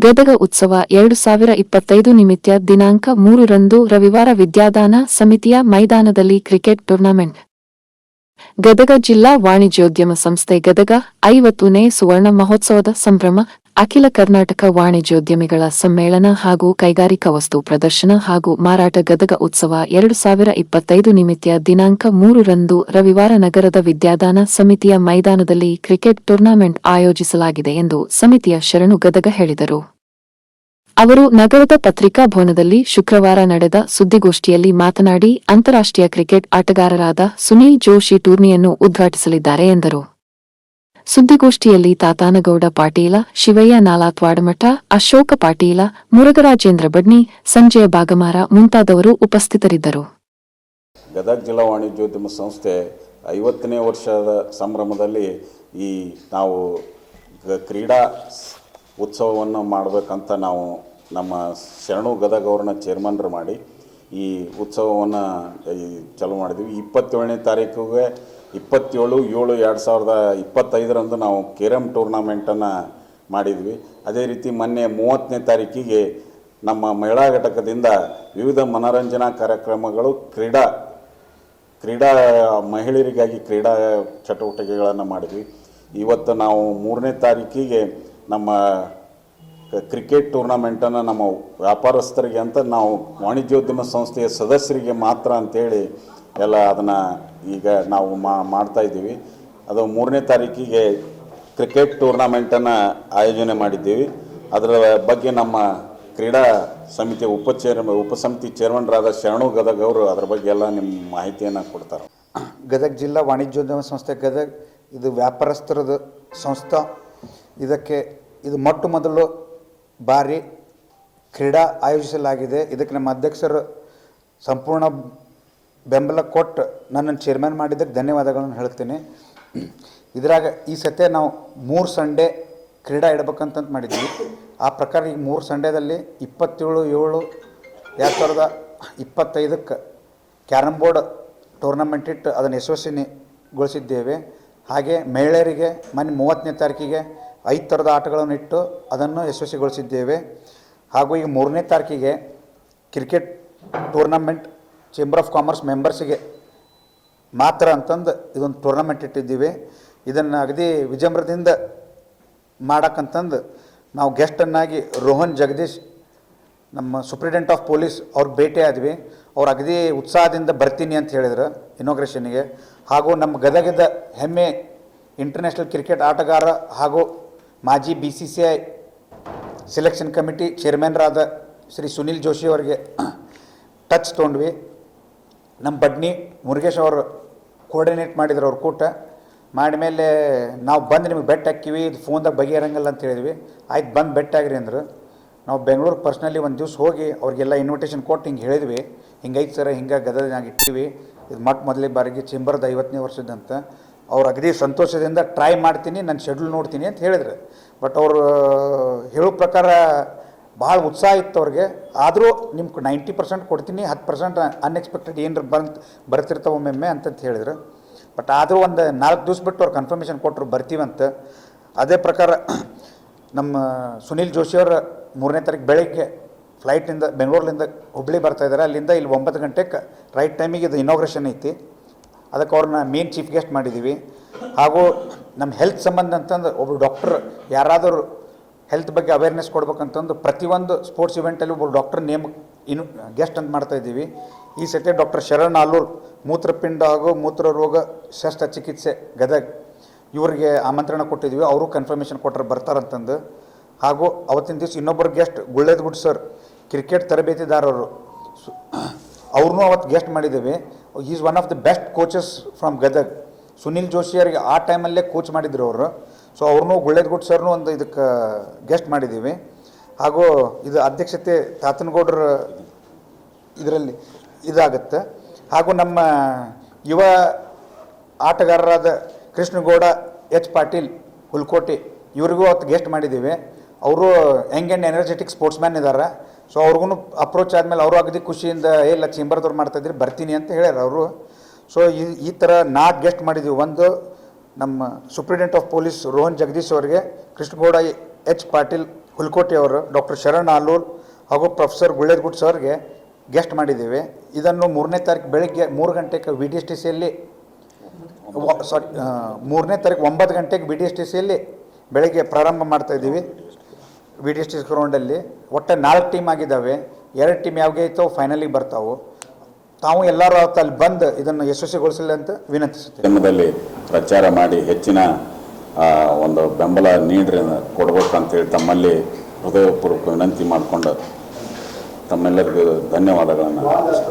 ಗದಗ ಉತ್ಸವ 2025 ನಿಮಿತ್ತ ದಿನಾಂಕ 3ರಂದು ರವಿವಾರ ವಿದ್ಯಾದಾನ ಸಮಿತಿಯ ಮೈದಾನದಲ್ಲಿ ಕ್ರಿಕೆಟ್ ಟೂರ್ನಮೆಂಟ್. ಗದಗ ಜಿಲ್ಲಾ ವಾಣಿಜ್ಯೋದ್ಯಮ ಸಂಸ್ಥೆ ಗದಗ 50ನೇ ಸುವರ್ಣ ಮಹೋತ್ಸವದ ಸಂಭ್ರಮ. ಅಖಿಲ ಕರ್ನಾಟಕ ವಾಣಿಜ್ಯೋದ್ಯಮಿಗಳ ಸಮ್ಮೇಳನ ಹಾಗೂ ಕೈಗಾರಿಕಾ ವಸ್ತು ಪ್ರದರ್ಶನ ಹಾಗೂ ಮಾರಾಟ ಗದಗ ಉತ್ಸವ 2025 ನಿಮಿತ್ತ ದಿನಾಂಕ 3ರಂದು ರವಿವಾರ ನಗರದ ವಿದ್ಯಾದಾನ ಸಮಿತಿಯ ಮೈದಾನದಲ್ಲಿ ಕ್ರಿಕೆಟ್ ಟೂರ್ನಮೆಂಟ್ ಆಯೋಜಿಸಲಾಗಿದೆ ಎಂದು ಸಮಿತಿಯ ಶರಣು ಗದಗ ಹೇಳಿದರು. ಅವರು ನಗರದ ಪತ್ರಿಕಾ ಭವನದಲ್ಲಿ ಶುಕ್ರವಾರ ನಡೆದ ಸುದ್ದಿಗೋಷ್ಠಿಯಲ್ಲಿ ಮಾತನಾಡಿ, ಅಂತಾರಾಷ್ಟ್ರೀಯ ಕ್ರಿಕೆಟ್ ಆಟಗಾರರಾದ ಸುನೀಲ್ ಜೋಶಿ ಟೂರ್ನಿಯನ್ನು ಉದ್ಘಾಟಿಸಲಿದ್ದಾರೆ ಎಂದರು. ಸುದ್ದಿಗೋಷ್ಠಿಯಲ್ಲಿ ತಾತಾನಗೌಡ ಪಾಟೀಲ, ಶಿವಯ್ಯ ನಾಲಾತ್ವಾಡಮಠ, ಅಶೋಕ ಪಾಟೀಲ, ಮುರುಘರಾಜೇಂದ್ರ ಬಡ್ನಿ, ಸಂಜಯ ಬಾಗಮಾರ ಮುಂತಾದವರು ಉಪಸ್ಥಿತರಿದ್ದರು. ಗದಗ ಜಿಲ್ಲಾ ವಾಣಿಜ್ಯೋದ್ಯಮ ಸಂಸ್ಥೆ 50ನೇ ವರ್ಷದ ಸಂಭ್ರಮದಲ್ಲಿ ನಾವು ಕ್ರೀಡಾ ಉತ್ಸವವನ್ನು ಮಾಡಬೇಕಂತ ನಾವು ನಮ್ಮ ಶರಣು ಗದಗ ಅವ್ರನ್ನ ಚೇರ್ಮನ್ರು ಮಾಡಿ ಈ ಉತ್ಸವವನ್ನು ಚಾಲೂ ಮಾಡಿದ್ವಿ. 27ನೇ ತಾರೀಕಿಗೆ 27/7/2025 ನಾವು ಕೇರಮ್ ಟೂರ್ನಮೆಂಟನ್ನು ಮಾಡಿದ್ವಿ. ಅದೇ ರೀತಿ ಮೊನ್ನೆ 30ನೇ ತಾರೀಕಿಗೆ ನಮ್ಮ ಮಹಿಳಾ ಘಟಕದಿಂದ ವಿವಿಧ ಮನೋರಂಜನಾ ಕಾರ್ಯಕ್ರಮಗಳು ಕ್ರೀಡಾ ಮಹಿಳೆಯರಿಗಾಗಿ ಕ್ರೀಡಾ ಚಟುವಟಿಕೆಗಳನ್ನು ಮಾಡಿದ್ವಿ. ಇವತ್ತು ನಾವು 3ನೇ ತಾರೀಕಿಗೆ ನಮ್ಮ ಕ್ರಿಕೆಟ್ ಟೂರ್ನಮೆಂಟನ್ನು ನಮ್ಮ ವ್ಯಾಪಾರಸ್ಥರಿಗೆ ಅಂತ ನಾವು ವಾಣಿಜ್ಯೋದ್ಯಮ ಸಂಸ್ಥೆಯ ಸದಸ್ಯರಿಗೆ ಮಾತ್ರ ಅಂಥೇಳಿ ಎಲ್ಲ ಅದನ್ನು ಈಗ ನಾವು ಮಾಡ್ತಾಯಿದ್ದೀವಿ. ಅದು 3ನೇ ತಾರೀಕಿಗೆ ಕ್ರಿಕೆಟ್ ಟೂರ್ನಮೆಂಟನ್ನು ಆಯೋಜನೆ ಮಾಡಿದ್ದೀವಿ. ಅದರ ಬಗ್ಗೆ ನಮ್ಮ ಕ್ರೀಡಾ ಸಮಿತಿಯ ಉಪಸಮಿತಿ ಚೇರ್ಮನ್ರಾದ ಶರಣು ಗದಗ ಅವರು ಅದರ ಬಗ್ಗೆ ಎಲ್ಲ ನಿಮ್ಮ ಮಾಹಿತಿಯನ್ನು ಕೊಡ್ತಾರೆ. ಗದಗ ಜಿಲ್ಲಾ ವಾಣಿಜ್ಯೋದ್ಯಮ ಸಂಸ್ಥೆ ಗದಗ ಇದು ವ್ಯಾಪಾರಸ್ಥರದ ಸಂಸ್ಥೆ. ಇದು ಮೊಟ್ಟ ಮೊದಲು ಬಾರಿ ಕ್ರೀಡಾ ಆಯೋಜಿಸಲಾಗಿದೆ. ಇದಕ್ಕೆ ನಮ್ಮ ಅಧ್ಯಕ್ಷರು ಸಂಪೂರ್ಣ ಬೆಂಬಲ ಕೊಟ್ಟು ನನ್ನನ್ನು ಚೇರ್ಮನ್ ಮಾಡಿದ್ದಕ್ಕೆ ಧನ್ಯವಾದಗಳನ್ನು ಹೇಳ್ತೀನಿ. ಇದರಾಗ ಈ ಸತೆ ನಾವು 3 ಸಂಡೇ ಕ್ರೀಡಾ ಇಡಬೇಕಂತ ಮಾಡಿದ್ವಿ. ಆ ಪ್ರಕಾರ ಈಗ 3 ಸಂಡೇದಲ್ಲಿ 27/7/2025 ಕ್ಯಾರಮ್ ಬೋರ್ಡ್ ಟೂರ್ನಮೆಂಟ್ ಇಟ್ಟು ಅದನ್ನು ಯಶಸ್ವಿಗೊಳಿಸಿದ್ದೇವೆ. ಹಾಗೆ ಮಹಿಳೆಯರಿಗೆ ಮೊನ್ನೆ 30ನೇ ತಾರೀಕಿಗೆ 5 ಥರದ ಆಟಗಳನ್ನು ಇಟ್ಟು ಅದನ್ನು ಯಶಸ್ವಿಗೊಳಿಸಿದ್ದೇವೆ. ಹಾಗೂ ಈಗ 3ನೇ ತಾರೀಕಿಗೆ cricket tournament chamber of commerce ಮೆಂಬರ್ಸಿಗೆ ಮಾತ್ರ ಅಂತಂದು ಇದೊಂದು ಟೂರ್ನಮೆಂಟ್ ಇಟ್ಟಿದ್ದೀವಿ. ಇದನ್ನು ಅಗದಿ ವಿಜೃಂಭಣೆಯಿಂದ ಮಾಡೋಕ್ಕಂತಂದು ನಾವು ಗೆಸ್ಟನ್ನಾಗಿ ರೋಹನ್ ಜಗದೀಶ್ ನಮ್ಮ ಸೂಪ್ರಿಡೆಂಟ್ ಆಫ್ ಪೊಲೀಸ್ ಅವ್ರಿಗೆ ಭೇಟಿ ಆದ್ವಿ. ಅವ್ರು ಅಗದಿ ಉತ್ಸಾಹದಿಂದ ಬರ್ತೀನಿ ಅಂತ ಹೇಳಿದ್ರು ಇನಾಗ್ರೇಷನ್ಗೆ. ಹಾಗೂ ನಮ್ಮ ಗದಗದ ಹೆಮ್ಮೆ ಇಂಟರ್ನ್ಯಾಷನಲ್ ಕ್ರಿಕೆಟ್ ಆಟಗಾರ ಹಾಗೂ ಮಾಜಿ BCCI ಸೆಲೆಕ್ಷನ್ ಕಮಿಟಿ ಚೇರ್ಮನ್ರಾದ ಶ್ರೀ ಸುನೀಲ್ ಜೋಶಿ ಅವರಿಗೆ ಟಚ್ ತೊಗೊಂಡ್ವಿ. ನಮ್ಮ ಬಡ್ನಿ ಮುರುಗೇಶ್ ಅವರು ಕೋಆರ್ಡಿನೇಟ್ ಮಾಡಿದ್ರು. ಅವ್ರ ಕೂಟ ಮಾಡಿದ್ಮೇಲೆ ನಾವು ಬಂದು ನಿಮಗೆ ಬೆಟ್ ಹಾಕಿವಿ, ಇದು ಫೋನ್ದಾಗ ಬಗೆಹರಂಗಲ್ಲ ಅಂತ ಹೇಳಿದ್ವಿ. ಆಯ್ತು ಬಂದು ಬೆಟ್ ಆಗಿರಿ ಅಂದರು. ನಾವು ಬೆಂಗಳೂರು ಪರ್ಸ್ನಲಿ ಒಂದು ದಿವ್ಸ ಹೋಗಿ ಅವ್ರಿಗೆಲ್ಲ ಇನ್ವಿಟೇಷನ್ ಕೊಟ್ಟು ಹಿಂಗೆ ಹೇಳಿದ್ವಿ, ಹಿಂಗೈತೆ ಸರ್, ಹಿಂಗೆ ಗದಗನಾಗ ಇಟ್ಟಿವಿ, ಇದು ಮೊದಲೇ ಬಾರಿಗೆ ಚೇಂಬರ್ದು 50ನೇ ವರ್ಷದಂತ. ಅವ್ರು ಅಗದಿ ಸಂತೋಷದಿಂದ ಟ್ರೈ ಮಾಡ್ತೀನಿ, ನಾನು ಶೆಡ್ಯೂಲ್ ನೋಡ್ತೀನಿ ಅಂತ ಹೇಳಿದ್ರು. ಬಟ್ ಅವರು ಹೇಳೋ ಪ್ರಕಾರ ಭಾಳ ಉತ್ಸಾಹ ಇತ್ತು ಅವ್ರಿಗೆ. ಆದರೂ ನಿಮ್ಗೆ 90% ಕೊಡ್ತೀನಿ, 10% ಅನ್ಎಕ್ಸ್ಪೆಕ್ಟೆಡ್ ಏನರ ಬರ್ತಿರ್ತಾವೆ ಒಮ್ಮೊಮ್ಮೆ ಅಂತಂತ ಹೇಳಿದ್ರು. ಬಟ್ ಆದರೂ ಒಂದು 4 ದಿವ್ಸ ಬಿಟ್ಟು ಅವ್ರು ಕನ್ಫರ್ಮೇಷನ್ ಕೊಟ್ಟರು ಬರ್ತೀವಂತ. ಅದೇ ಪ್ರಕಾರ ನಮ್ಮ ಸುನೀಲ್ ಜೋಶಿಯವರು 3ನೇ ತಾರೀಕು ಬೆಳಗ್ಗೆ ಫ್ಲೈಟಿಂದ ಬೆಂಗಳೂರಿನಿಂದ ಹುಬ್ಳಿ ಬರ್ತಾಯಿದ್ದಾರೆ. ಅಲ್ಲಿಂದ ಇಲ್ಲಿ 9 ಗಂಟೆಗೆ ರೈಟ್ ಟೈಮಿಗೆ ಇದು ಇನಾಗ್ರೇಷನ್ ಐತಿ. ಅದಕ್ಕೆ ಅವ್ರನ್ನ ಮೇನ್ ಚೀಫ್ ಗೆಸ್ಟ್ ಮಾಡಿದ್ದೀವಿ. ಹಾಗೂ ನಮ್ಮ ಹೆಲ್ತ್ ಸಂಬಂಧ ಅಂತಂದು ಒಬ್ಬರು ಡಾಕ್ಟರ್ ಯಾರಾದರೂ ಹೆಲ್ತ್ ಬಗ್ಗೆ ಅವೇರ್ನೆಸ್ ಕೊಡ್ಬೇಕಂತಂದು ಪ್ರತಿಯೊಂದು ಸ್ಪೋರ್ಟ್ಸ್ ಇವೆಂಟಲ್ಲಿ ಒಬ್ಬರು ಡಾಕ್ಟರ್ ಗೆಸ್ಟ್ ಅಂತ ಮಾಡ್ತಾಯಿದ್ದೀವಿ. ಈ ಸತಿ ಡಾಕ್ಟರ್ ಶರಣ್ ಆಲೂರ್ ಮೂತ್ರಪಿಂಡ ಹಾಗೂ ಮೂತ್ರ ರೋಗ ಶಸ್ತ್ರಚಿಕಿತ್ಸೆ ಗದಗ ಇವರಿಗೆ ಆಮಂತ್ರಣ ಕೊಟ್ಟಿದ್ದೀವಿ. ಅವರು ಕನ್ಫರ್ಮೇಷನ್ ಕೊಟ್ಟರೆ ಬರ್ತಾರಂತಂದು. ಹಾಗೂ ಅವತ್ತಿನ ದಿವಸ ಇನ್ನೊಬ್ಬರು ಗೆಸ್ಟ್ ಗುಳ್ಳೇದಗುಡ್ ಸರ್, ಕ್ರಿಕೆಟ್ ತರಬೇತಿದಾರರು, ಅವ್ರನ್ನೂ ಅವತ್ತು ಗೆಸ್ಟ್ ಮಾಡಿದ್ದೇವೆ. Is one of the best coaches from Gadag. Sunil ಜೋಶಿಯವರಿಗೆ ಆ ಟೈಮಲ್ಲೇ ಕೋಚ್ ಮಾಡಿದ್ರು ಅವರು. ಸೊ ಅವ್ರನ್ನೂ ಗುಳ್ಳೇದಗುಡ್ ಸರ್ನೂ ಒಂದು ಇದಕ್ಕೆ ಗೆಸ್ಟ್ ಮಾಡಿದ್ದೀವಿ. ಹಾಗೂ ಇದು ಅಧ್ಯಕ್ಷತೆ ತಾತನಗೌಡ್ರ ಇದರಲ್ಲಿ ಇದಾಗುತ್ತೆ. ಹಾಗೂ ನಮ್ಮ ಯುವ ಆಟಗಾರರಾದ ಕೃಷ್ಣಗೌಡ H. ಪಾಟೀಲ್ ಹುಲ್ಕೋಟೆ ಇವ್ರಿಗೂ ಅವತ್ತು ಗೆಸ್ಟ್ ಮಾಡಿದ್ದೀವಿ. ಅವರು Young and energetic sports man ಇದ್ದಾರೆ. ಸೊ ಅವ್ರಿಗೂ ಅಪ್ರೋಚ್ ಆದಮೇಲೆ ಅವರು ಅಗದಿ ಖುಷಿಯಿಂದ ಇಲ್ಲ ಚೇಂಬರ್ದವ್ರು ಮಾಡ್ತಾಯಿದ್ರಿ ಬರ್ತೀನಿ ಅಂತ ಹೇಳ್ಯಾರ ಅವರು. ಸೊ ಈ ಥರ 4 ಗೆಸ್ಟ್ ಮಾಡಿದ್ದೀವಿ. ಒಂದು ನಮ್ಮ superintendent of police Rohan Jagadish ಅವರಿಗೆ, ಕೃಷ್ಣಗೌಡ H. ಪಾಟೀಲ್ ಹುಲ್ಕೋಟಿ ಅವರು, ಡಾಕ್ಟರ್ ಶರಣ್ ಆಲೂರ್ ಹಾಗೂ ಪ್ರೊಫೆಸರ್ ಗುಳ್ಳೇದಗುಡ್ ಸರ್ಗೆ ಗೆಸ್ಟ್ ಮಾಡಿದ್ದೇವೆ. ಇದನ್ನು 3ನೇ ತಾರೀಕು ಬೆಳಗ್ಗೆ 3 ಗಂಟೆಗೆ VDSTCಯಲ್ಲಿ 3ನೇ ತಾರೀಕು 9 ಗಂಟೆಗೆ VDSTCಯಲ್ಲಿ ಬೆಳಗ್ಗೆ ಪ್ರಾರಂಭ ಮಾಡ್ತಾಯಿದ್ದೀವಿ. VDSTC ಗ್ರೌಂಡಲ್ಲಿ ಒಟ್ಟು 4 ಟೀಮ್ ಆಗಿದ್ದಾವೆ. 2 ಟೀಮ್ ಯಾವಾಗ ಐತೋ ಫೈನಲಿಗೆ ಬರ್ತಾವೆ. ತಾವು ಎಲ್ಲರೂ ಅಲ್ಲಿ ಬಂದು ಇದನ್ನು ಯಶಸ್ವಿಗೊಳಿಸಲಿ ಅಂತ ವಿನಂತಿಸುತ್ತೇವೆ. ಮಾಧ್ಯಮದಲ್ಲಿ ಪ್ರಚಾರ ಮಾಡಿ ಹೆಚ್ಚಿನ ಒಂದು ಬೆಂಬಲ ಕೊಡಬೇಕಂತೇಳಿ ತಮ್ಮಲ್ಲಿ ಹೃದಯಪೂರ್ವಕ ವಿನಂತಿ ಮಾಡಿಕೊಂಡು ತಮ್ಮೆಲ್ಲರಿಗೂ ಧನ್ಯವಾದಗಳನ್ನು